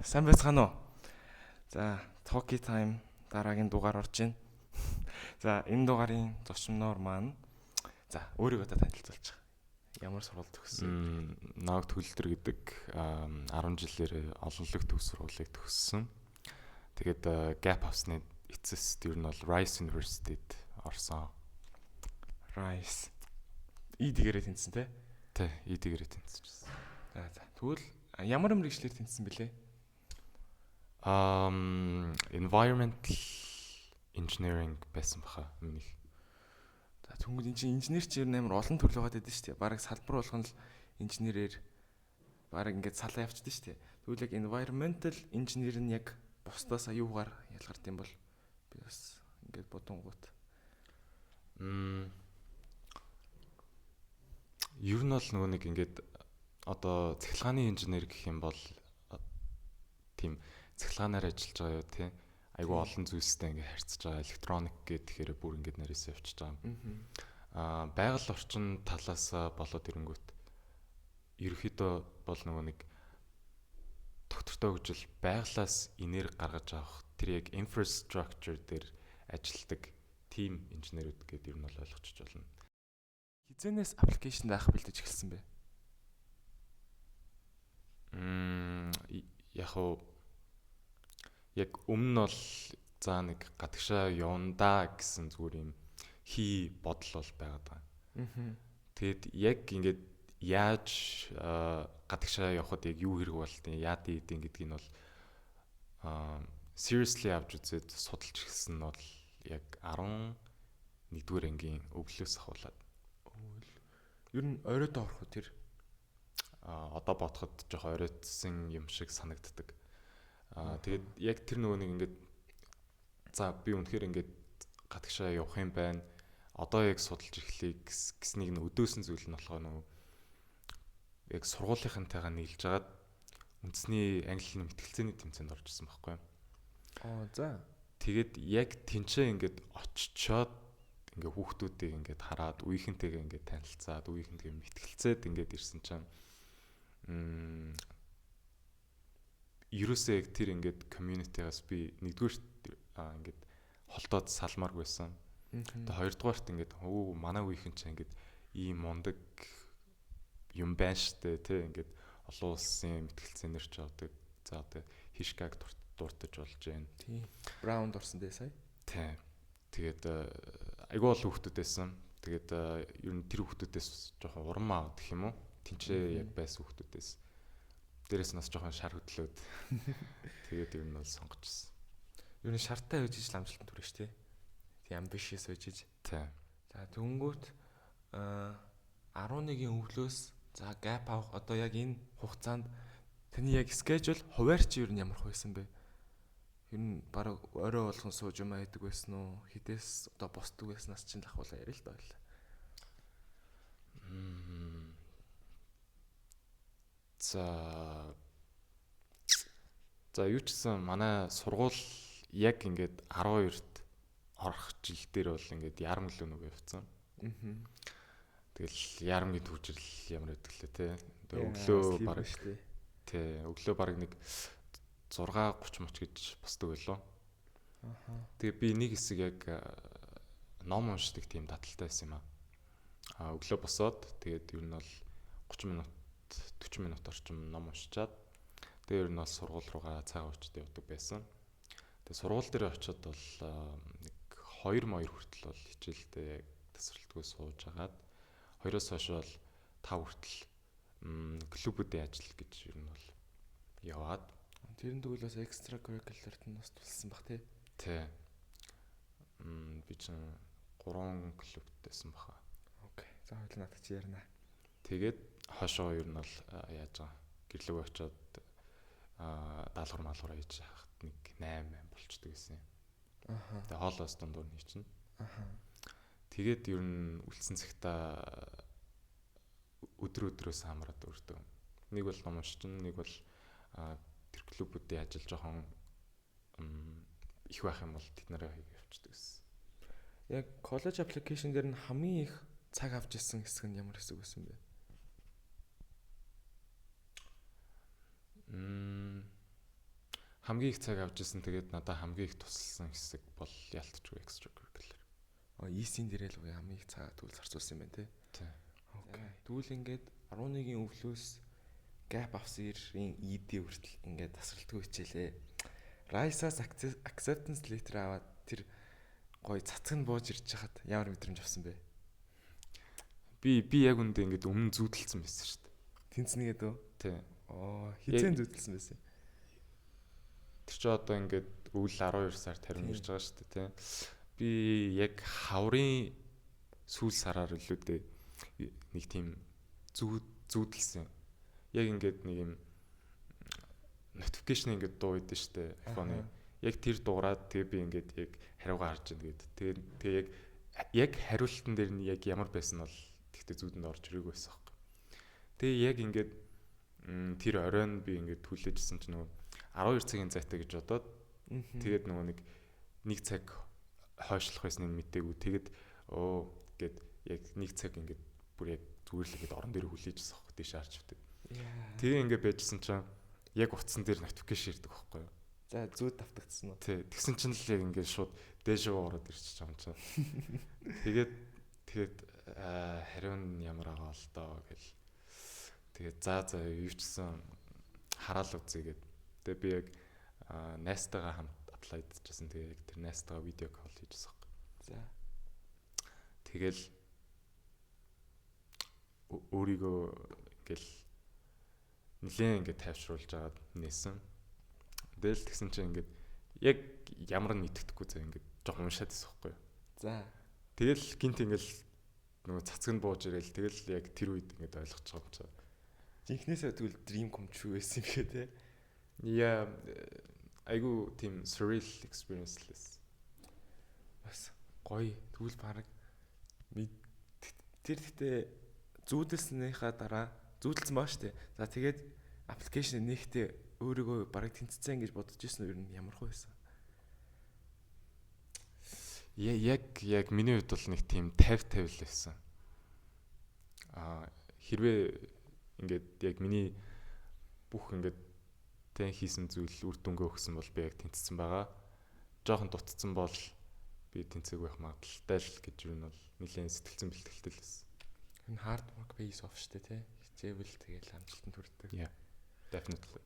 Сайн байцгаана уу? За, Talkie Time дараагийн дугаар орж байна. За, энэ дугаарын зочноор маань өөрийгөө танилцуулчих. Ямар сургуульд төгссөн? Нааг Төлөлтөр гэдэг 10 жилээр олонлог төгс сургуулийг төгссөн. Тэгээд gap авсны эцэст ер нь бол Rice University-д орсон. Rice. ED-гээрээ тэнцсэн те? Тэ, ED-гээрээ тэнцсэн. За. Тэгвэл ямар мэргэжлэр тэнцсэн бэлээ? Environmental engineering байсан баха минийх. За тэгвэл энэ чинь инженер чи ер нь амар олон төрлөө гадаг байдаг шүү дээ. Бараг салбар болгоно л инженерээр бараг ингээд салаа явчихдаг шүү дээ. Тэгвэл яг environmental engineer нь яг бусдаас аюугаар ялгардаг юм бол би бас ингээд бодонгууд. Ер нь бол нөгөө нэг ингээд одоо цахилгааны инженер гэх юм бол тийм цахилгаанаар ажиллаж байгаа юу тий. Айгу олон зүйлстэй ингээд харьцаж байгаа электроник гэхээр бүр ингээд нарийнсаа явчихж байгаа. Байгаль орчин талаас болоод ирэнгүүт ерөөхдөө бол нөгөө нэг доктортой хөгжил байгалаас энерги гаргаж авах тэр яг infrastructure дээр ажилладаг team инженерүүд гэдэг ер нь бол ойлгочих болно. Хизэнээс аппликейшнд авах бэлдэж эхэлсэн бэ? Яг өмнө нь бол за нэг гадагшаа явандаа гэсэн зүгээр юм бодол бол байгаад байгаа. Тэгэд яг ингээд яаж гадагшаа явхад яг юу хэрэг болтыг яад ийдин гэдгийг нь бол seriously авч үзээд судалж эхэлсэн нь бол яг 11-р ангийн өглөөс ахуулаад. Ер нь оройд орох уу тэр? Одоо бодоход жоох оройтсан юм шиг санагддаг. Тэгээд яг тэр нөгөө нэг ингээд за би үнэхээр ингээд гадагшаа явах юм байна. Одоо яг судалж эхлэе гэснийг нь өдөөсөн зүйл нь болохоор нөгөө яг сургуулийнхантайгаа нийлж агаад үндэсний англи хэлний мэтгэлцээний тэмцээнд орж ирсэн байхгүй юу? За. Тэгээд яг тэнцээ ингээд очичоод ингээ хүүхдүүдийг ингээд хараад үеийнхэнтэйгээ ингээд танилцаад үеийнхэнтэйгээ мэтгэлцээд ингээд ирсэн чинь ерөөсөө яг тэр ингээд community-гаас би нэгдүгээр ингээд холдоод салмаар байсан. Тэгээд хоёрдугаарт ингээд манай үеийнхэн чинь ингээд ийм мундаг юм байна штэ тий ингээд олон улсын мэтгэлцээнэр ч авдаг. За одоо хишгаг дуртаж болж байна. Тий. Браунд орсон дээ сая. Тий. Тэгээд айгүй олон хүүхдүүдээсэн. Тэгээд ер нь тэр хүүхдүүдээс жоохон урмаа гэх юм уу? Тинчээ яг байсан хүүхдүүдээс. Дээрээс нас жоохон шар хөдлөөд. Тэгээд ер нь бол сонгочихсон. Ер нь шартай байж иж амжилтанд хүрэх шүү дээ. Тийм ambitious байж иж. Тий. За тэнгүүт 11-ийн өглөөс за gap авах одоо яг энэ хугацаанд таны яг schedule хуваар чи ер нь ямар хөөсөн бэ? Ер нь бараг орой болгон сууж юм айдаг байсан уу? Хідээс одоо босдог байснаас чинь лахуулаа ярил л да байлаа. За юу ч гэсэн манай сургууль яг ингээд 12-т орох жил дээр бол ингээд ярамглуу нөгөө явцсан. Тэгэл ярамгийн төвжил ямар байдаг лээ те. Өглөө баг шүү дээ. Тий, өглөө баг нэг 6:30 моч гэж босдог байлоо. Тэгээ би нэг хэсэг яг ном уншдаг тийм таталтай байсан юм аа. Өглөө босоод тэгээд ер нь бол 30 минут 40 минут орчим ном уншичаад тэгээд ер нь бол сургууль руугаа цагаан уучд явдаг байсан. Тэгээд сургууль дээр очиод бол нэг 2 хүртэл бол хичээлдээ тасралтгүй сууж агаад 2-оос хойш бол 5 хүртэл клубүүдийн ажил гэж ер нь бол яваад тэрэн тэгвэл бас extra curricular-т нь бас тулсан баг тий. Тий. Би чинь 3 клубтэйсэн баха. Окей. За хоёул надад чи ярина. Тэгээд хошоо ер нь бол яаж байгаа гэрлөг очиод даалгавар малгавар хийж хахад нэг 8 болчдөг гэсэн юм. Тэгээд хоолоос дундуур нь чинь. Тэгээд ер нь үлдсэн цагта өдрөөс хамраад өртөө. Нэг бол ном уншчин, нэг бол тэр клубүүдийн ажил жоохон их байх юм бол тэд нараа явчихдаг гэсэн. Яг college application дээр нь хамгийн их цаг авч ирсэн хэсэг нь ямар хэсэг байсан бэ? хамгийн их цаг авч ирсэн тэгээд надад хамгийн их тусалсан хэсэг бол ялтчгүй extracurricular. EC-ийн дээрээ л хамгийн их цаг тэгвэл зарцуулсан юм байна те. Тий. Окей. Тэгвэл ингээд 11-ийн өвлөөс gap авсан ерийн ED хүртэл ингээд тасралтгүй хичээлээ. Rice-аас acceptance letter аваад тэр гоё цацаг нь бууж ирж хахад ямар мэдрэмж авсан бэ? Би яг үндэ ингээд өмнө зүүдэлсэн байсан шүү дээ. Тэнцнэгээд үү? Тий. Хизээ зүүдэлсэн байсан. Тэр чи одоо ингээд өвөл 12 сард харин ирж байгаа шүү дээ, тий. Би яг хаврын сүүл сараар илүү дээ нэг тийм зүүдэлсэн. Яг ингээд нэг юм notification ингээд дуу идэв шүү дээ. iPhone-ы. Яг тэр дуурайд тэгээ би ингээд яг хариугаа харж байна гээд. Тэгээ яг хариултан дээр нь яг ямар байсан бол тэгтээ зүүдэнд орж ирээгүй байсан хэрэг. Тэгээ яг ингээд тэр оройн би ингээд хүлээжсэн чинь нөгөө 12 цагийн зайтай гэж бодоод тэгээд нөгөө нэг цаг хойшлох байсныг мтээгүй. Тэгээд гээд яг нэг цаг ингээд бүр яг зүгээр л ингээд орон дээр хүлээжсэн хэрэг тийш харж битээ. Тэгээ ингээд байжсэн чинь яг утсан дээр notification ирдэг байхгүй юу? За зүүд давтагдсан уу? Тий. Тэгсэн чинь л яг ингээд шууд дэжөө ороод ирчихэж байгаа юм чинь. Тэгээд хариун ямар байгаа л доо гэл. Тэгээд за юу чсэн хараал үзье гээд. Тэгээд би яг найстайгаа хамт apply хийжсэн. Тэгээд яг тэр найстайгаа видео колл хийжсэн. За. Тэгэл өөрийгөө ингээл нэлээд ингээд тайвшруулж агаад нээсэн. Тэгэл тэгсэн чинь ингээд яг ямар нь мэддэхгүй заа ингээд жоохон уншаад байсан байхгүй юу. За. Тэгэл гинт ингээл нөгөө цацаг нь бууж ирээл тэгэл яг тэр үед ингээд ойлгож байгаа юм чаа. Жинхнээсээ тэгвэл dream come true байсан юм хэ те. Яа айгу тийм surreal experience лээс. Бас гоё. Тэгвэл баг тэр гэхдээ зүүдэлснийхаа дараа зүүдэлсэн баа штэ. За тэгээд аппликейшн нэгтээ өөрийгөө бараг тэнцсэн гэж бодож ирсэн нь ямар хөө байсан? Яг миний хувьд бол нэг тийм 50-50 л байсан. Хэрвээ ингээд яг миний бүх ингээд тэн хийсэн зүйл үр дүнгээ өгсөн бол би яг тэнцсэн байгаа. Жохон дутцсан бол би тэнцээг байх магадaltaй л гэж юу нь бол нэлээд сэтгэлзэн бэлтгэлтэй л байсан. Энэ hard work pays off штэ тий. Хичээвэл тэгэл амжилтанд хүрдэг. Yeah. Definitely.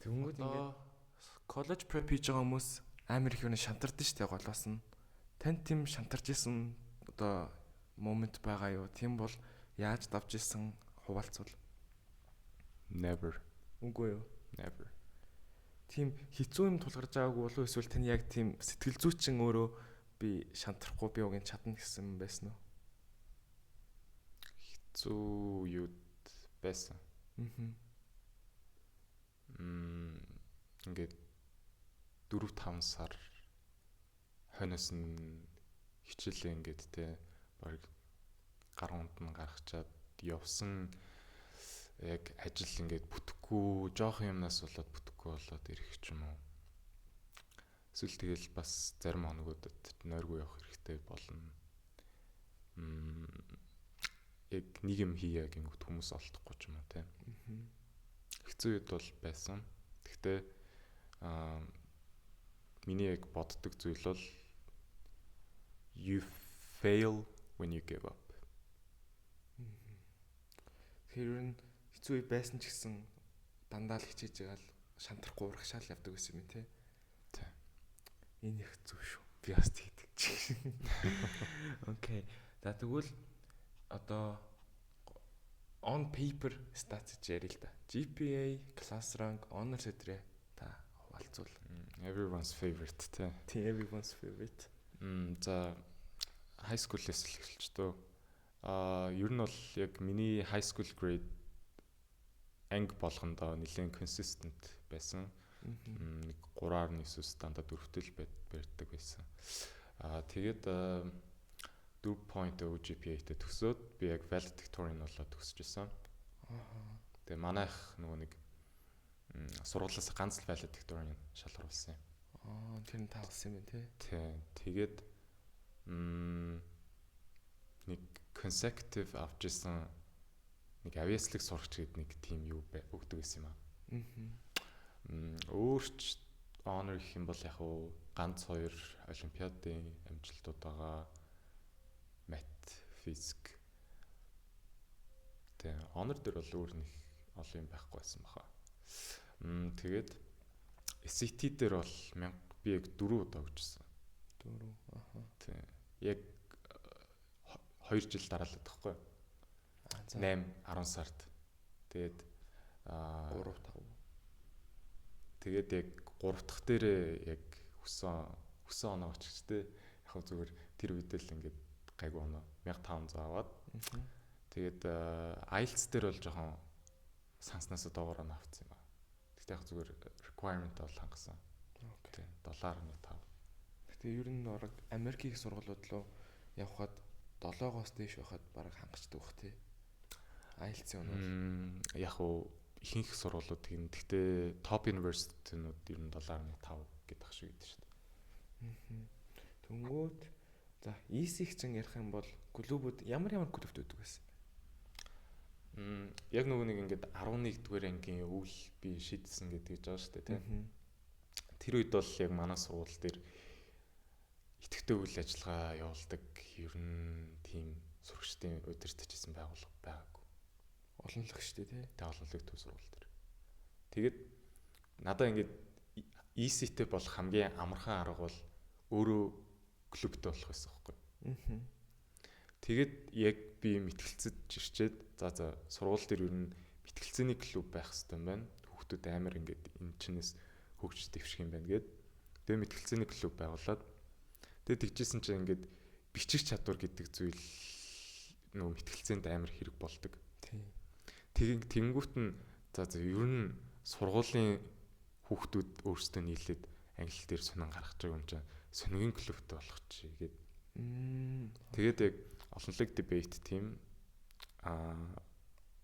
Тэнгүүд ингээд college prep хийж байгаа хүмүүс амар их юм шантардаг штэ голоос нь. Танд тийм шантарч исэн одоо момент байгаа юу? Тийм бол яаж давж исэн хуваалцвал? Never. Үгүй юу? Never. Тийм хэцүү юм тулгарч байгаагүй болов эсвэл тань яг тийм сэтгэл зүйчин өөрөө би шантрахгүй би угийн чадна гэсэн байсан уу? Хэцүү юу байсан. Ингээд 4-5 сар хойноос нь хичээлээ ингээд те баг гар унд нь гаргачаад явсан яг ажил ингээд бүтэхгүй жоохон юмнаас болоод бүтэхгүй болоод ирэх ч юм уу. Эсвэл тэгэл бас зарим хоногудад нойргүй явах хэрэгтэй болно. Яг нэг юм хийя гингүүд хүмүүс олдохгүй ч юм уу те. Хэцүү үед бол байсан. Гэхдээ миний яг боддог зүйл бол you fail when you give up. Тэгэхээр хэцүү үе байсан ч гэсэн дандаа л хичээж байгаа л шантрахгүй урагшаал явдаг гэсэн юм тий. Тий. Энэ их зүг шүү. Би бас тэгдэг чи. Окей. За тэгвэл одоо on paper stats ярил л да. GPA, class rank, honors гэдрээ та хуваалцвал. Everyone's favorite тий. Тий, everyone's favorite. За high school-ээс л эхэлж төө. Ер нь бол яг миний high school grade анги болгондоо нэлээд consistent байсан. Нэг 3.9 дандаа 4-тэл барьдаг байсан. Тэгээд 4.0 GPA-тэй төгсөөд би яг valedictorian болоод төгсөж исэн. Тэгээ манайх нөгөө нэг сургуулиас ганц л valedictorian шалгаруулсан юм. Тэр нь та болсон юм тий. Тий. Тэгээд нэг consecutive авч исэн нэг авьяаслаг сурагч гэдэг нэг team юу өгдөг гэсэн юм аа. Өөрч honor гэх юм бол яг уу ганц 2 олимпиадын амжилтууд байгаа. Мат, физик. Тэгээ honor дээр бол өөр нэг олон юм байхгүй байсан баха. Тэгээд SAT дээр бол би яг 4 удаа өгчсэн. 4. Аха. Тий. Яг 2 жил дараалаад тахгүй. 8 10 сард. Тэгээд 3 5. Тэгээд яг 3 дахь дээрээ яг өсөн оноо оччихтэй. Яг хөө зүгээр тэр үед л ингээд гайгүй оноо 1500 аваад. Тэгээд IELTS дээр бол жоохон санснасаа доогоор нь авцсан юм аа. Тэгтээ яг зүгээр requirement бол хангасан. Окей. $7.5. Гэтэ ер нь орог Америкийн сургуулиуд руу явхад 7-оос дээш байхад бараг хангачдаг бах тий. IELTS-ийн оноо. Яг уу ихэнх сургуулиуд тийм. Гэхдээ топ university-нууд ер нь $7.5 гэдэг ах шиг гэдэг шүү дээ. Тэнгүүд за EC-г чинь ярих юм бол клубүүд ямар клубт өгдөг байсан? Яг нөгөө нэг ингээд 11-р ангийн өвөл би шийдсэн гэдэг жаа шүү дээ тийм. Тэр үед бол яг манай сургууль дээр идэвхтэй үйл ажиллагаа явуулдаг ер нь тийм сурагчдын удирдахжсэн байгууллага байгаагүй. Олон л шүү дээ тий. Тэ олон л төв сургууль дээр. Тэгээд надаа ингээд EC-тэй болох хамгийн амархан арга бол өөрөө клубтэй болох байсан байхгүй. Тэгээд яг би мэтгэлцэж ирчээд за сургууль дээр ер нь мэтгэлцээний клуб байх хэрэгтэй юм байна. Хүүхдүүд амар ингээд энэ чинээс хөгжиж дэвших юм байна гэд. Тэгээд мэтгэлцээний клуб байгуулад тэгээд тэгжсэн чинь ингээд бичих чадвар гэдэг зүйл нөгөө мэтгэлцээнд амар хэрэг болдог. Тийм. Тэгэнгүүт нь за ер нь сургуулийн хүүхдүүд өөрсдөө нийлээд англи дээр сонин гаргаж байгаа юм чинь сонигийн клубтэй болох чи гэд. Тэгээд яг олонлог debate team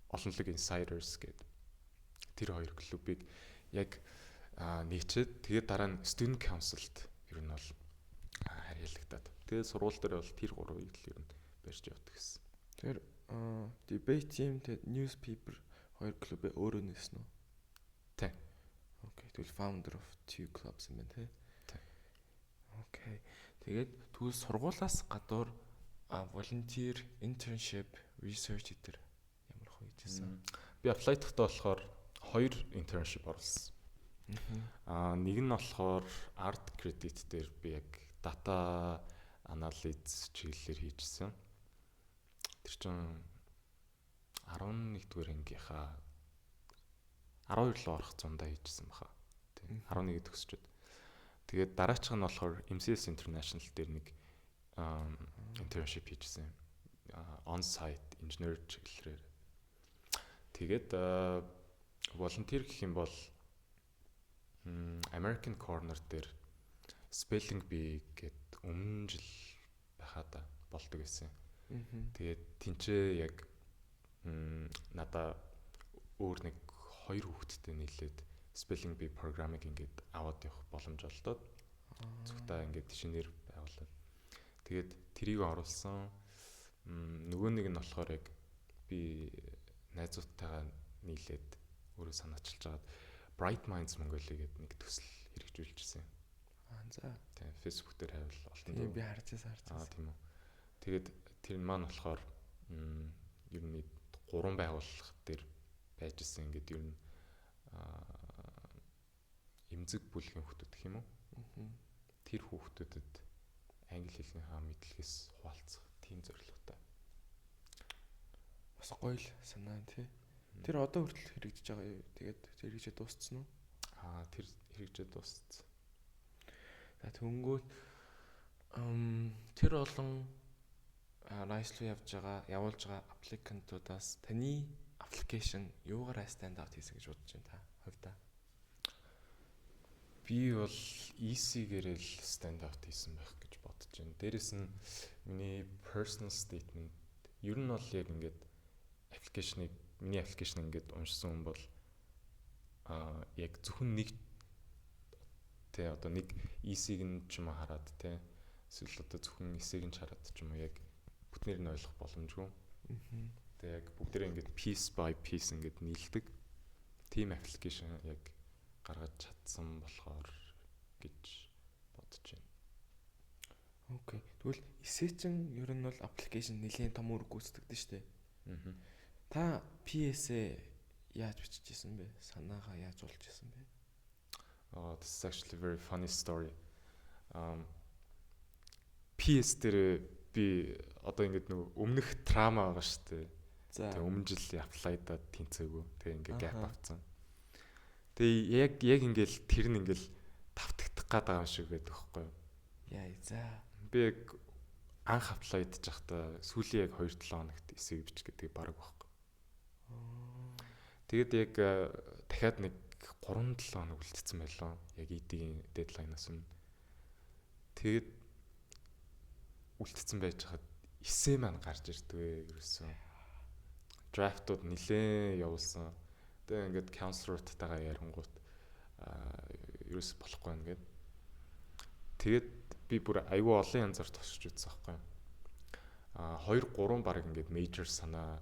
олонлог insiders гэд тэр хоёр клубыг яг нийцээд тэгээд дараа нь student council-д ер нь бол харьяалагдаад. Тэгээд сургууль дээр бол тэр гурвыг л ер нь барьж явдаг гэсэн. Тэр debate team тэгээд newspaper хоёр клубээ өөрөө нээсэн үү? Тий. Окей. Тэгвэл founder of two clubs юм байна тий. Тий. Окей. Тэгээд тэгвэл сургуулаас гадуур volunteer, internship, research гэдэг ямар хөө хийжсэн? Би apply дахтаа болохоор 2 internship оруулсан. Нэг нь болохоор art credit дээр би яг data analysis чиглэлээр хийжсэн. Тэр чинь 11-р ангийнхаа 12 руу орох зундаа хийжсэн баха. Тийм 11-д төгсчөөд. Тэгээд дараачих нь болохоор MCS International дээр нэг internship хийжсэн. On-site engineer чиглэлээр. Тэгээд volunteer гэх юм бол American Corner дээр spelling bee гэд өмнө жил байхад болдог байсан. Тэгээд тэнцээ яг надаа өөр нэг 2 хүүхэдтэй нийлээд spelling bee programming ингээд аваад явах боломж олдоод зөвхөн ингээд шинээр байгуулад тэгээд тэрийг оруулсан. Нөгөө нэг нь болохоор яг би найзуудтайгаа нийлээд өөрөө санаачилж агаад Bright Minds Mongolia гэдэг нэг төсөл хэрэгжүүлжсэн. За. Тийм Facebook дээр хайвал олон. Тийм би харцсан. Тийм үү. Тэгээд тэр нь маань болохоор ер нь 3 байгууллага дээр байж исэн ингээд ер нь эмзэг бүлгийн хүүхдүүд гэх юм уу? Тэр хүүхдүүдэд англи хэлний мэдлэгээс хуваалцах тийм зорилготой. Бас гоё л санаа тий. Тэр одоо хүртэл хэрэгжиж байгаа юу? Тэгээд тэр хэрэгжээ дууссан уу? Тэр хэрэгжээ дууссан. За тэнгүүт тэр олон райслуу явуулж байгаа аппликантуудаас таны аппликейшн юугаараа stand out хийсэн гэж бодож байна та хувьдаа? Би бол EC-гээрээ л stand out хийсэн байх гэж бодож байна. Дээрэс нь миний personal statement ер нь бол яг ингээд миний аппликейшн ингээд уншсан хүн бол яг зөвхөн нэг одоо нэг EC-г нь ч юм уу хараад эсвэл одоо зөвхөн EC-г нь хараад ч юм уу яг бүтнээр нь ойлгох боломжгүй. Тэгээ яг бүгдээрээ ингээд piece by piece ингээд нийлдэг. Team application яг гаргаж чадсан болохоор гэж бодож байна. Окей. Тэгвэл эсээ чин ер нь бол аппликейшн нэлийн том үүрэг гүйцэтгэдэг шүү дээ. Та PS-ээ яаж бичижсэн бэ? Санаагаа яаж болж исэн бэ? Oh, this is actually a very funny story. PS дээр би одоо ингээд нөгөө өмнөх трама байгаа шүү дээ. За. Тэгээ өмнө жил апплайдаад тэнцээгүй. Тэгээ ингээд гэп авцсан. Тэгээ яг ингээл тэр нь ингээл тавтагдах гээд байгаа юм шиг байдаг байхгүй юу? Яа, за. Би яг анх апплайдж байхдаа сүүлийн яг 2-7 хоногт эсээг бичих гэдэг баг байхгүй. Тэгээд яг дахиад нэг 3-7 хоног үлдсэн байлаа. Яг ED-ийн дедлайнаас өмнө. Тэгээд үлдсэн байж хаад эсээ маань гарч ирдвэ ерөөсөн. Драфтууд нилээн явуулсан. Тэгээ ингээд counselor-тайгаа ярингуут ерөөс болохгүй байна гэд. Тэгээд би бүр айгүй олон янзаар тосч үзсэн байхгүй. 2-3 баг ингээд major санаа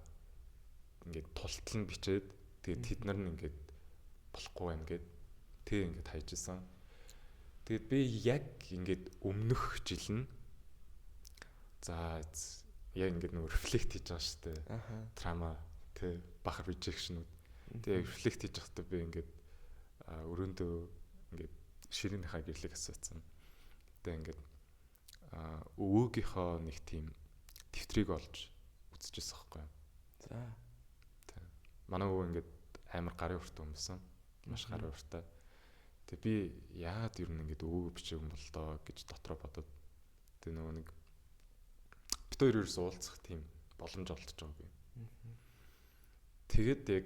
ингээд тултал нь бичээд тэгээд тэд нар нь ингээд болохгүй байна гэд. Тэгээ ингээд хайжсэн. Тэгээд би яг ингээд өмнөх жил нь за яг ингээд нөө рефлект хийж байгаа шүү дээ. Трама тэ бахар rejection-ууд. Тэгээ рефлект хийж байхдаа би ингээд өрөөндөө ингээд ширээнийхаа гэрлийг асуусан. Тэгээ ингээд өвөөгийнхөө нэг тийм дэвтрийг олж үзчихсэн байхгүй. За. Тэ. Манай өвөө ингээд амар гарын уртаа өмсөн. Маш гарын уртаа. Тэгээ би яагаад ер нь ингээд өвөөгөө бичээг юм бол доо гэж дотроо бодоод тэгээ нөгөө нэг бид хоёр ерөөс уулзах тийм боломж олдож байгаагүй. Тэгээд яг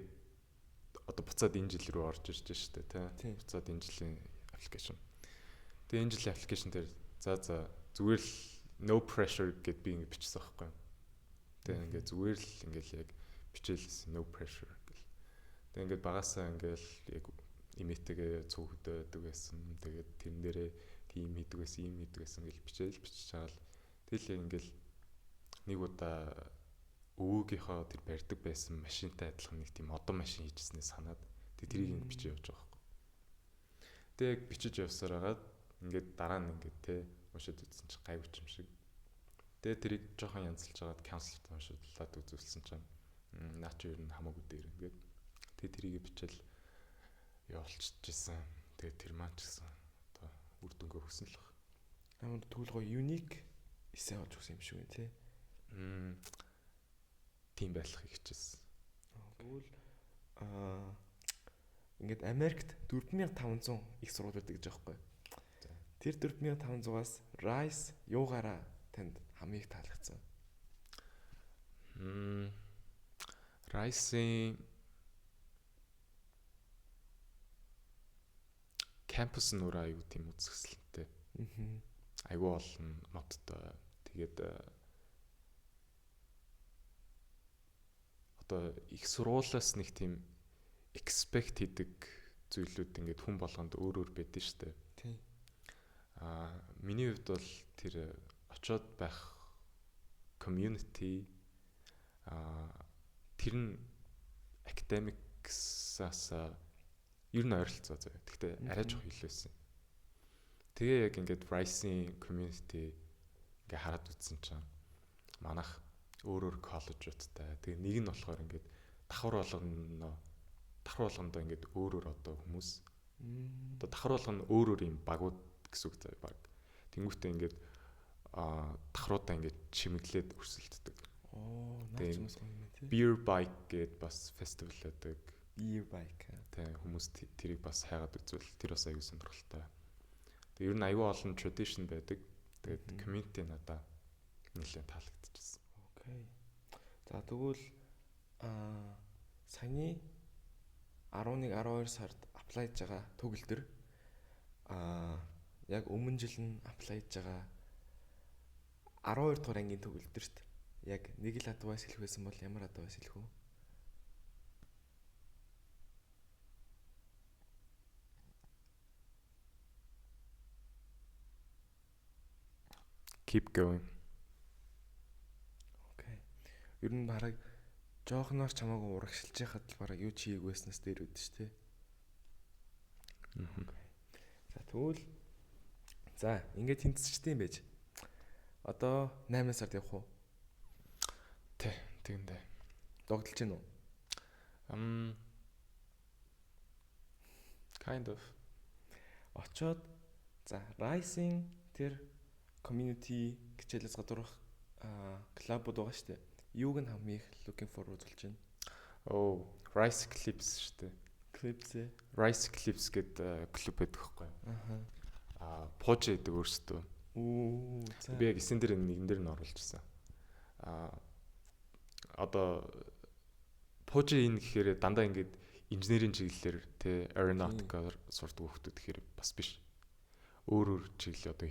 одоо буцаад энэ жил рүү орж ирж штэ тий. Буцаад энэ жилийн аппликейшн. Тэгээ энэ жилийн аппликейшн дээр за зүгээр л no pressure гэд би ингэ бичсэн байхгүй. Тэгээ ингээ зүгээр л ингээл яг бичээлсэн no pressure гэл. Тэгээ ингээд багасаа ингээл яг имитгээ цөөхөдөө байдаг байсан. Тэгээд тэрэн дээрээ тийм хийдэг байсан гэл бичиж байгаа л. Тэгэл яг ингээл нэг удаа өвөөгийнхөө тэр барьдаг байсан машинтай адилхан нэг тийм одон машин хийжсэнээ санаад тэрийг ингэ бичиж явж байгаа байхгүй. Тэгээ яг бичиж явсаар хагаад ингээд дараа нь ингээд те уншаад үзсэн чинь гайвч юм шиг. Тэгээ тэрийг жоохон янзлж хагаад counselor уншууллаад үзүүлсэн чинь наа чи ер нь хамаагүй дээр ингээд тэгээ тэрийг бичээл явуулчихжээ. Тэгээ тэр маань ч гэсэн одоо үр дүнгээ өгсөн л баг. Амар тэгвэл гоё unique эсээ олж өгсөн юм шиг байна тий. Тийм байхыг хичээсэн. Тэгвэл ингээд Америкт 4500 их сургуулиуд гэж байгаа байхгүй. Тэр 4500-аас Rice юугаараа танд хамгийн их таалагдсан? Rice-ийн кампус нь өөрөө аюу тийм үзэсгэлэнтэй. Аюу олон модтой. Тэгээд одоо их сургуулиас нэг тийм expect хийдэг зүйлүүд ингээд хүн болгонд өөр байдаг шүү дээ. Тийм. Миний хувьд бол тэр очиод байх community тэр нь academics-аас ер нь ойролцоо заяа. Гэхдээ арай жоох хэлээсэн. Тэгээ яг ингээд Rice-ийн community ингээ хараад үзсэн чинь манайх өөр коллежуудтай. Тэгээ нэг нь болохоор ингээд давхар болгондоо ингээд өөр одоо хүмүүс одоо давхар болгоно өөр юм багууд гэсэн үг заяа баг. Тэнгүүтээ ингээд давхруудаа ингээд чимэглээд өрсөлддөг. Наач юмс гоё юм тий. Beer bike гээд бас фестивал байдаг. Beer bike. Тэгээ хүмүүс тэрийг бас хайгаад үзвэл тэр бас аюу сонирхолтой. Тэгээ ер нь аюу олон tradition байдаг. Тэгээд community надаа нэлээд таалагдчихсан. Окей. За тэгвэл саяны 11-12 сард апплайж байгаа төгөлдөр яг өмнө жил нь апплайж байгаа 12 дугаар ангийн төгөлдөрт яг нэг л адвайс хэлэх байсан бол ямар адвайс хэлэх вэ? Keep going. Окей. Ер нь бараг жоохноор чамаагүй урагшилж яхад л бараг юу ч хийгээгүй байснаас дээр үүд шүү дээ. За тэгвэл За, ингээд тэнцчтэй юм байж. Одоо 8 сард явах уу? Тэгэндээ. Догдолж гин үү? Kind of. Очоод за, Rising тэр community хичээлээс гадуурх клубуд байгаа шүү дээ. Юуг нь хамгийн их looking forward болж байна? Rice Clips шүү дээ. Clips ээ. Rice Clips гэдэг клуб байдаг байхгүй юу? Пууж гэдэг өөрсдөө. За. Би яг эсэн дээр нэгэн дээр нь оруулж ирсэн. Одоо пууж энэ гэхээр дандаа ингээд инженерийн чиглэлээр тэ aeronautic-аар сурдаг хүмүүс гэхээр бас биш. Өөр чиглэл одоо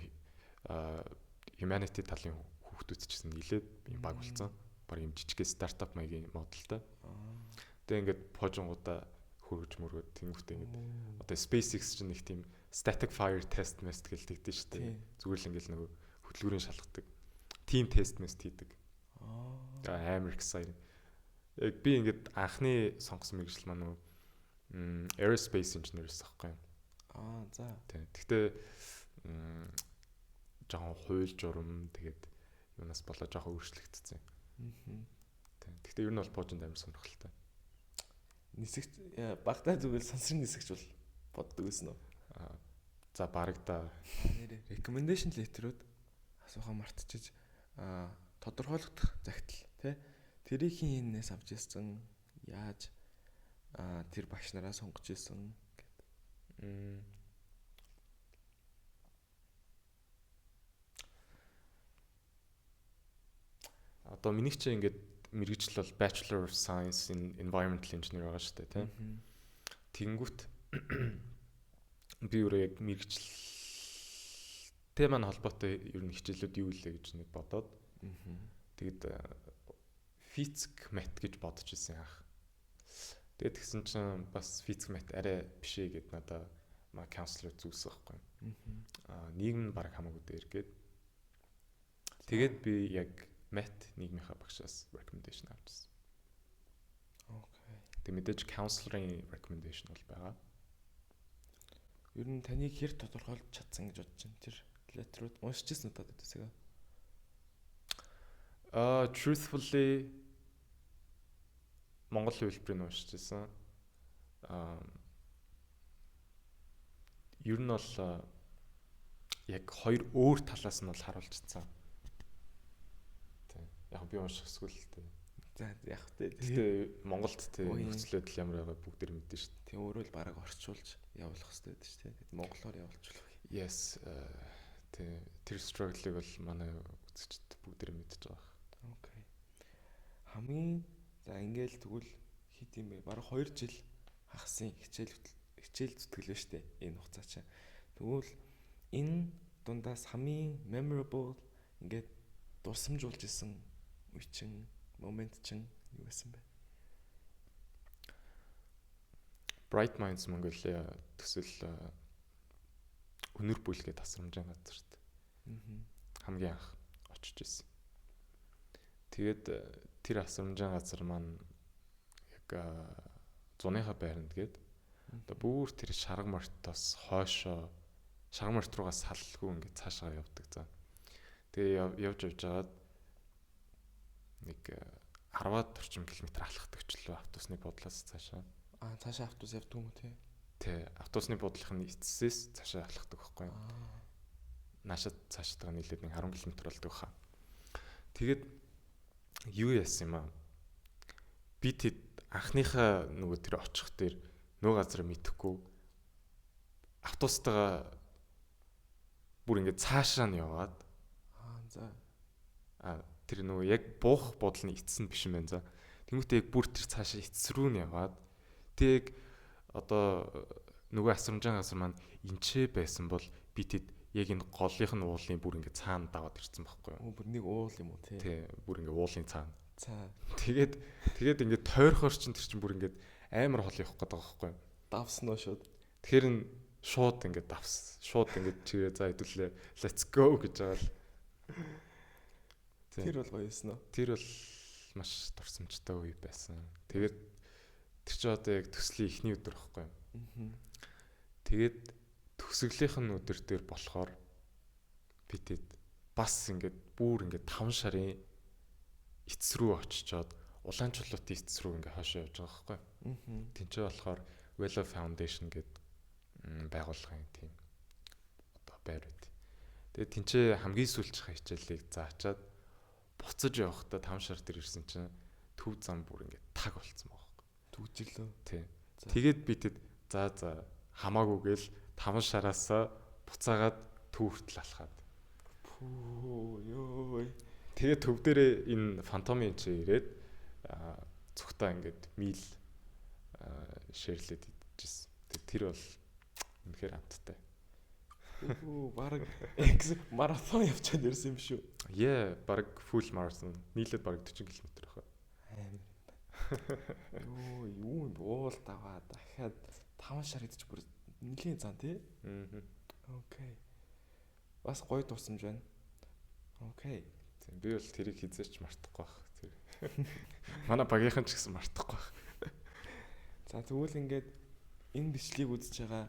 humanity талын хүмүүс ч гэсэн нилээд юм баг болсон. Бараг юм жижиг стартап маягийн модалтай. Тэгээ ингээд пуужингуудаа хөргөж мөргөд тэнгүүтээ ингээд одоо SpaceX чинь нэг тийм static fire test mast гэлдэгдэн шүү дээ. Зүгээр л ингээд нөгөө хөдөлгүүрийн шалгадаг. Team test mast хийдэг. Амар exciting. Яг би ингээд анхны сонгосон мэргэжил маань нөгөө aerospace engineers аахгүй юм. За. Тэгтээ жоохон хууль журам тэгээд юунаас болоо жоохон өөрчлөгдсөн. Тэгтээ ер нь бол пуужинд амар сонирхолтой. Нисэгч багтаа зүгээр сансрын нисэгч бол боддог гэсэн үү? За бараг да. Recommendation letter-үүд асуухаа мартчихж тодорхойлогдох загтал тий. Тэрийг хинээс авч ирсэн яаж тэр багш нараа сонгож ирсэн гэдэг. Одоо миний ч ингээд мэргэжил бол Bachelor of Science in Environmental Engineering байгаа шүү дээ тий. Тэнгүүт би өөрөө яг мэргэжилтэй маань холбоотой ер нь хичээлүүд юу илээ гэж нэг бодоод тэгэд физик мат гэж бодож ирсэн анх. Тэгээд тэгсэн чинь бас физик мат арай биш ээ гэд надаа counselor зүгсэн байхгүй. Нийгэм нь баг хамаагүй дээр гээд тэгээд би яг мат нийгмийнхаа багшаас recommendation авчихсан. Тэг мэдээж counselor-ийн recommendation бол байгаа. Ер нь таныг хэр тодорхойлж чадсан гэж бодож байна тэр летрүүд уншижсэн удаад үсэгээ. Truthfully Монгол хэлбэрийг уншижсэн. Ер нь бол яг хоёр өөр талаас нь бол харуулчихсан. Яг би уншихсгүй л дээ. За яг тэ. Гэтэ Монголд тэ нөхцөлөд ямар байгаа бүгд мэдэн шүү дээ. Тэг өөрөө л бараг орчуулж явуулах хэрэгтэй байдаг шүү дээ. Монголоор явуулчихвал. Yes. Тэр struggle-ыг бол манай үзэгчд бүгд мэдж байгаа. Окей. Хамгийн за ингээл тэгвэл хит юм бэ? Бараг 2 жил хагасан хичээл зүтгэл байна шүү дээ. Энэ хугацаа чинь. Тэгвэл энэ дундаас хамгийн memorable ингээд дурсамжуулж исэн үе чин момент чин юу байсан бэ? Bright Minds Mongolia төсөл өнөр бүлгээ тасрамжийн газарт хамгийн анх очиж исэн. Тэгээд тэр асрамжийн газар маань яг зуныхаа байранд гээд одоо бүр тэр шарга мортоос хойшоо шарга морт руугаа саллгүй ингээд цаашаа явдаг за. Тэгээ явж байгаад нэг 10-аад орчим километр алхахдаг ч лөө автобусны бодлоос цаашаа. Цаашаа автобус явдаг юм уу те? Тий, автобусны бодлохын эцсээс цаашаа алхахдаг байхгүй юу? Наашаа цаашаатаа нийлээд нэг 10 км болдог хаа. Тэгээд юу яасан юм аа? Би тэд анхныхаа нөгөө тэр очих дээр нөгөө газар мэдхгүй автобустайгаа бүр ингээд цаашаа нь яваад за тэр нөгөө яг буух бодлын эцэс нь биш юм байна за. Тэмүүтээ яг бүр тэр цаашаа эцэс рүү нь яваад тэг одоо нөгөө асрамжийн газар маань энчээ байсан бол би тэд яг энэ голынх нь уулын бүр ингээд цаана даваад ирсэн байхгүй юу? Бүр нэг уул юм уу те? Тий, бүр ингээд уулын цаана. За. Тэгээд ингээд тойрохоор чинь тэр чинь бүр ингээд амар хол явах гэдэг байгаа байхгүй юу? Давсноо шууд. Тэгэхээр нь шууд ингээд давс. Шууд ингээд чигээ за хэдүүлээ let's go гэж байгаа л. Тэр бол гоё юмсан уу? Тэр бол маш дурсамжтай үе байсан. Тэгээд тэр чинь одоо яг төслийн эхний өдөр байхгүй юу? Тэгээд төгсгөлийнх нь өдөр дээр болохоор битэд бас ингээд бүр ингээд 5 шарын эцэс рүү очичоод улаан чулуутын эцэс рүү ингээд хойшоо явж байгаа байхгүй. Тинчээ болохоор Willow Foundation гэдэг байгууллагын тийм одоо байр байд. Тэгээд тинчээ хамгийн сүүлчийн хичээлийг заачаад буцаж явахдаа 5 шар дээр ирсэн чинь төв зам бүр ингээд таг болцсон байгаа байхгүй. Түгжирлөө. Тийм. Тэгээд битэд за хамаагүй гээл 5 шараасаа буцаагаад төв хүртэл алхаад. Пүү ёо. Тэгээд төв дээрээ энэ фантомын чи ирээд цогтаа ингээд мил шэрлээд идчихсэн. Тэр бол үнэхээр амттай. Оо баг марафон явчаад ирсэн юм шүү. Баг full marathon. Нийлээд баг 40 км байх. Амар. Юу юм уул даваа дахиад 5 шар идэж бүр нэлийн зан тий. Окей. Бас гоё тусамж байна. Окей. Тийм би бол тэрийг хизээч мартахгүй байх. Тэр. Манай багийнхан ч гэсэн мартахгүй байх. За тэгвэл ингээд энэ бичлэгийг үзэж байгаа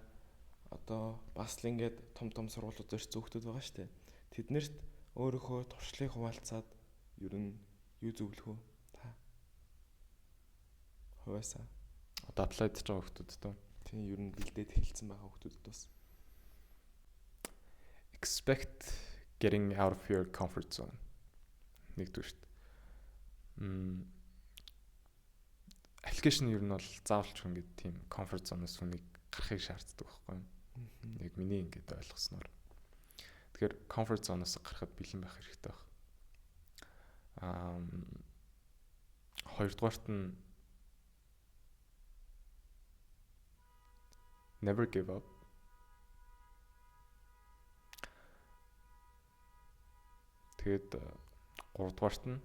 одоо бас л ингээд том сургуулиуд өрч зөвхтүүд байгаа штэ. Тэднэрт өөрийнхөө туршлагыг хуваалцаад ер нь юу зөвлөх вэ? Та. Хуваасаа. Одоо applied ч байгаа хүмүүсд тоо. Тийм ер нь бэлдээд хэлсэн байгаа хүмүүсд бас. Expect getting out of your comfort zone. Нэгдүгürt. Аппликейшн ер нь бол заавалч ингээд тийм comfort zone-оос хүнийг гарахыг шаарддаг байхгүй юу? Яг миний ингээд ойлгосноор. Тэгэхээр comfort zone-оос гарахад бэлэн байх хэрэгтэй байна. Хоёрдугаарт нь never give up. Тэгээд гуравдугаарт нь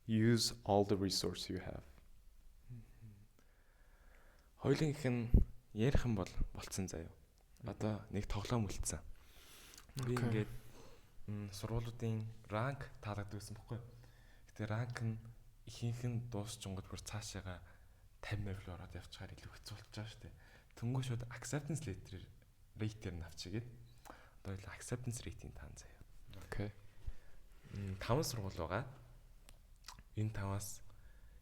use all the resource you have. Хоёулын их нь ярих юм бол болцсон заяа. Одоо нэг тоглоом үлдсэн. Би ингээд сургуулиудын ранк таалагддаг байсан байхгүй юу? Гэтэ ранк нь ихийнх нь дуусчингод бүр цаашаага 50 level ороод явчихаар илүү хэцүү болчих жоо штэ. Тэнгүү шууд acceptance letter rate-ээр нь авчигээд одоо илүү acceptance rate-ийн таан заяа. Окей. 5 сургууль байгаа. Энэ 5-аас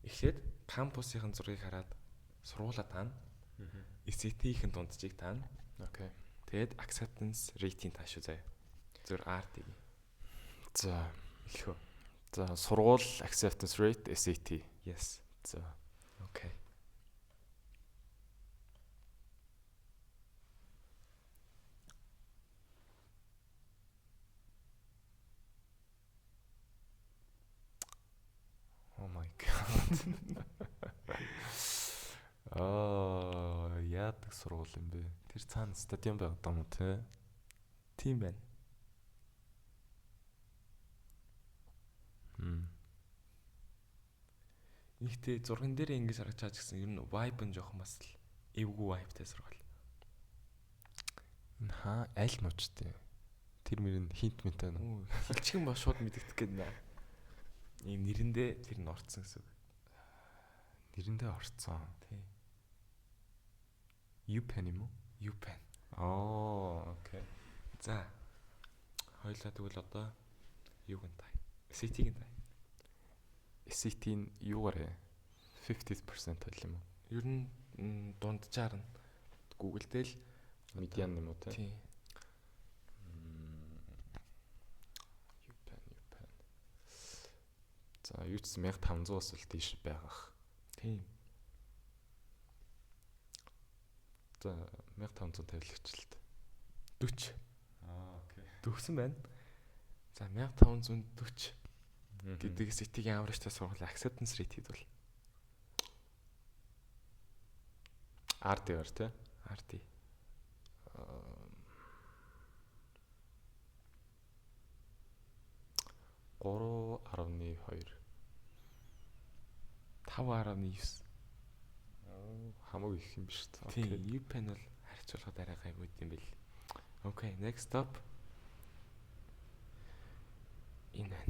эхлээд кампусын зургийг хараад сургуулаа таана. SAT-ийн дунджийг таана. Окей. Тэгээд acceptance rate-ийн таа шүү заяа. Зөв RT. За, эхлэв. за сургууль acceptance rate SAT. Yes. За. Окей. Oh my god. Яадаг сургууль юм бэ? Тэр цаана стадион байдаг юм уу те? Тийм байна. Ихтэй зурган дээр ингэж харагч чаж гэсэн ер нь vibe нь жоохон бас л эвгүй vibeтай сургууль. Аль нуучтай? Тэр мөрөнд хинт мэт байна уу? Хилчгэн ба шууд мэдэгдэх гээд наа. Ийм нэрэндээ тэр нь орцсон гэсэн үг. Нэрэндээ орцсон. Тий. UPenn юм уу? UPenn. Окей. За. Хоёлаа тэгвэл одоо юуг нь тай? SAT-ийг нь тай. SAT-ийн юугаарэ 50% тойл юм уу? Ер нь дунджаар нь Google дээр л медиан юм уу те? тий. UPenn. За, юу ч 1500-аас л тийш байгаах. Тийм. За, 1500 тавилагчлалт. 40. Окей. Төгсөн байна. За 1540 гэдэг SAT-ийн аврагтай сургуулийн acceptance rate хэд бол? RD-аар тий? RD. 3.2. 5.9. Хамаагүй их юм биш үү? Тийм, UPenn бол харьцуулахад арай гайгүй юм бэл. Okay, next up. Энэ.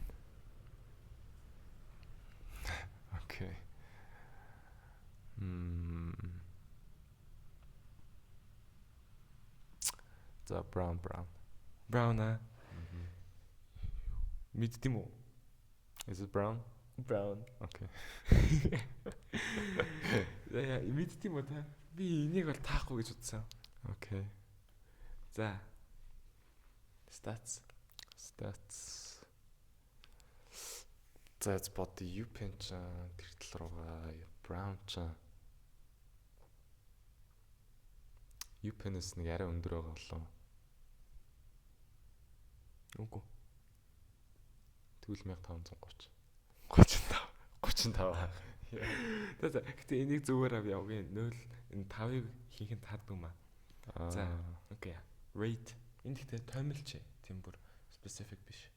За brown. Brown аа. Мэддэм үү? Is it brown? Brown. Okay. Яа, мэддэм үү та? Би энийг бол таахгүй гэж бодсон. Okay. За. Stats. За яц бод UPenn ч тэр тал руугаа brown ч UPenn-с нэг арай өндөр байгаа болоо. Үгүй. Тэгвэл 1530. 35. За. Гэтэ энийг зүгээр ав явъя. 0 энэ 5-ыг хийхэд таардаг юм аа. За. Окей. Rate. Энд ихтэй томилч. Тийм бүр specific биш.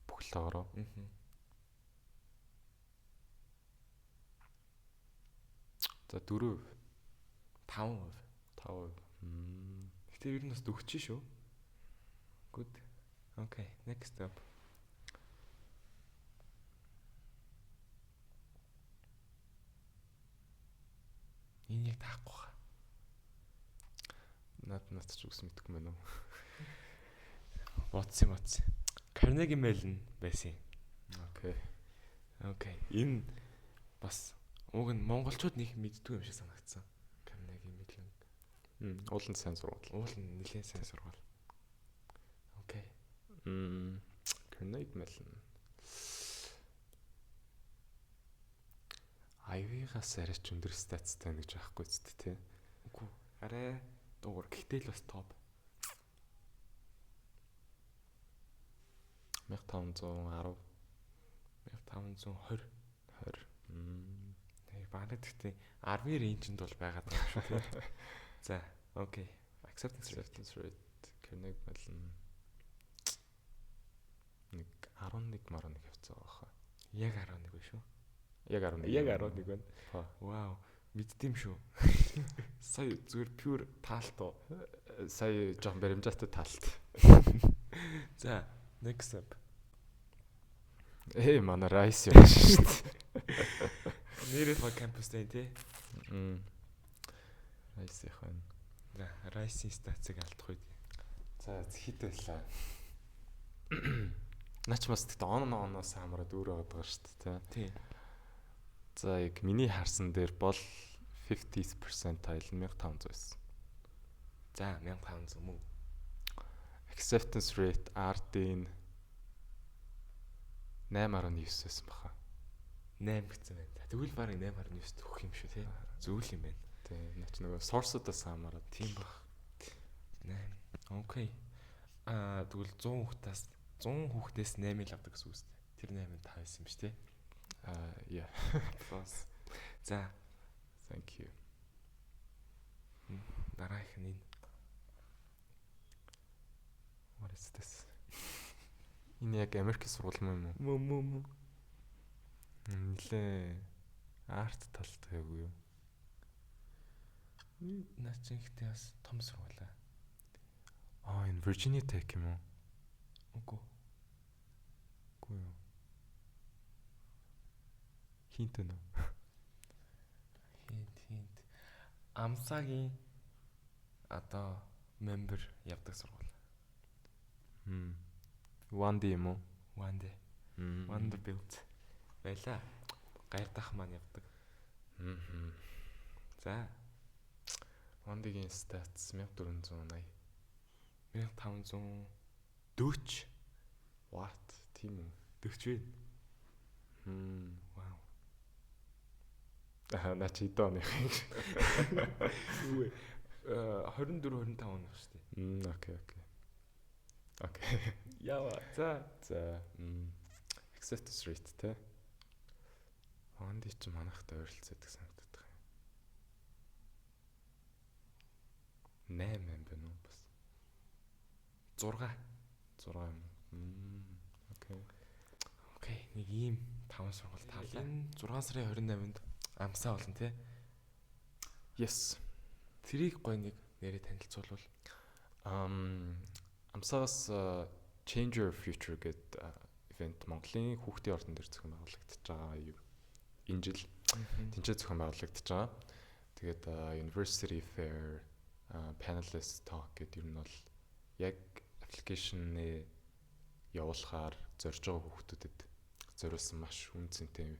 Бүх л тоогоо. За 4. 5%. 5%. Гэтэ ер нь бас дөгч шүү. Good. Okay, next up. Энэ яг таахгүй хаа. Наад ч үс мэдгүй мэн үү. Бодсон. Carnegie Mellon байсан. Окей. Энэ бас уг нь монголчууд нэг мэддэг юм шиг санагдсан. Carnegie Mellon. Уул нь сайн сургууль. Уул нь нэлээд сайн сургууль. Окей. Carnegie Mellon. Ivy-гаас арай ч өндөр статстай гэж байхгүй зү тэ. Үгүй. Арай дуугар. Гэхдээ л бас топ. 1510. 1520. Тэг багт гэхдээ 10-ийн рейнжинд бол байгаад байгаа шүү тий. За, окей. Acceptance rate Carnegie Mellon нэг 11 явцсан байгаа хаа. Яг 11 биш үү? Яг 11 байна. Вау, мэддэм шүү. Сая зүгээр pure таалт уу. Сая жоохон баримжаатай таалт. За, next up. Манай Rice юм шүү дээ. Нэрээ ба кампустэй тий. Rice яг байна. За, Rice-ийн статсыг алдах үед. За, хит байлаа. Нач бас тэгтээ оноос хамраад өөрөө байгаа шүү дээ тий. За, яг миний харсан дээр бол 50th percentile 1500 байсан. За, 1500 мөн. Acceptance rate RD-ийн 8.9 байсан баха. 8 гэсэн байна. Тэгвэл барыг 8.9 төгөх юм шүү тий. Зөвл юм байна. Тий, наач нөгөө source-удаас хамаараад тийм баг. 8. Окей. Тэгвэл 100 хүүхдээс 8-ыг авдаг гэсэн үг үстэй. Тэр 8-ыг 5 байсан юм шүү тий. Yeah. False. За, thank you. Дараах нь энэ. What is this? Энэ яг Америкийн сургууль юм уу? Мөн. Нилээ арт талтай юу? Наач ихтэй бас том сургуулаа. Энэ Virginia Tech юм уу? Үгүй юу. Хинт нөө. Хинт. Амсагийн одоо member явдаг сургууль. 1D юм уу? 1D. Vanderbilt байла. Гайрдах маань явдаг. За, 1D-гийн stats 1480. 1540. What? Тийм үү? 40 вэ? Вау. Наач идэ оных юм. Үгүй. 24 25 он баг шүү дээ. Окей. Яа. За. Acceptance rate те. Онди ч манайхтай ойролцоодаг санагддаг юм. 8 юм байна уу бас? 6 юм. Окей. Нэг ийм 5 сургууль таалаа. 6 сарын 28-нд амсаа болно тий. Yes. Тэрийг гой нэг нэрээ танилцуулбал. Амсаас Change Your Future гэдэг ивент Монголын хүүхдийн ордон дээр зохион байгуулагдаж байгаа юм. Энэ жил тэнцээ зохион байгуулагдаж байгаа. Тэгээд University Fair panelist talk гэдэг юм бол яг аппликейшнээ явуулахаар зорж байгаа хүүхдүүдэд зориулсан маш үнцэнтэй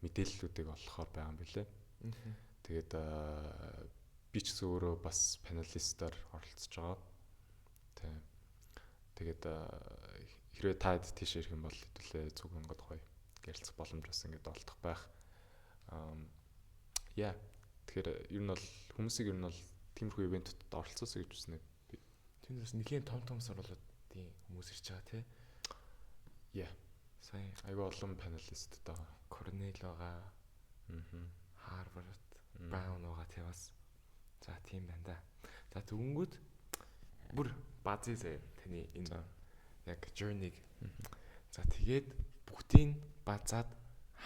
мэдээллүүдийг олохоор байгаа юм билээ. Тэгээд би ч гэсэн өөрөө бас панелистаар оролцож байгаа. Тэгээд хэрвээ та тийш ирэх юм бол хэдүүлээ зүг онгод гоё ярилцах боломж бас ингээд олдох байх. Тэгэхээр ер нь бол хүмүүсийг ер нь бол тиймэрхүү ивэнтүүдэд оролцоосоо гэж үзнэ. Тэнд бас нэгэн том сургуулиудын хүмүүс ирж байгаа тий. Сайн Айгүй олон панелист байгаа. Корнел байгаа. Харвард, Браун байгаа тий бас. За тийм байна да. За тэгвэл бүр базээ заяа таны энэ яг journey-г. За тэгээд бүгдийг базаад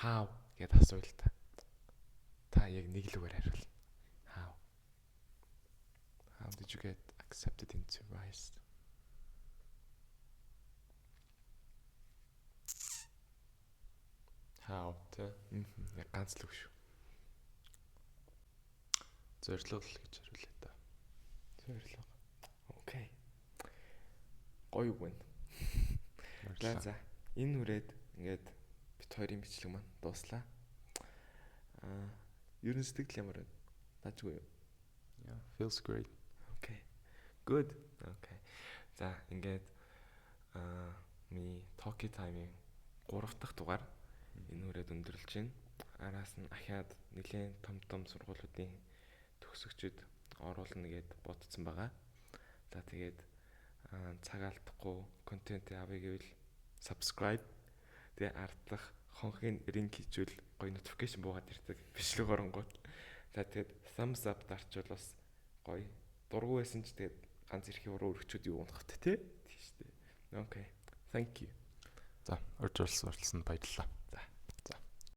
how гэд асууя л та. Та яг нэг л үгээр хариул. How did you get accepted into Rice? How тэ Яг ганц л үг шүү. зорилго л гэж хариулъя та. Зорилго. Окей. Гоё үг байна. За энэ үрээд ингээд бит хоёрын бичлэг маань дууслаа. Ерөн сэтгэл ямар байна? Таажгүй юу? Feels great. Okay. Good. Okay. За ингээд ми Talkie Time-ийн 3 дахь дугаар энэ үрээд өндөрлж байна. Араас нь ахаад нэлээд том сургуулиудын төгсөгчд оруулна гэд бодсон байгаа. За тэгээд цаг алдахгүй контент авъя гэвэл subscribe тэгээ ардлах хонхын ринг хийжүүл гоё notification буугаад ирдэг бичлэг оронгууд. За тэгээд thumbs up дарчвал бас гоё дургу байсан ч тэгээд ганц ирэх уруу өргөчүүд юу унахт тий. Тийм шүү дээ. Okay. Thank you. За урьж оролцсонд баярлалаа.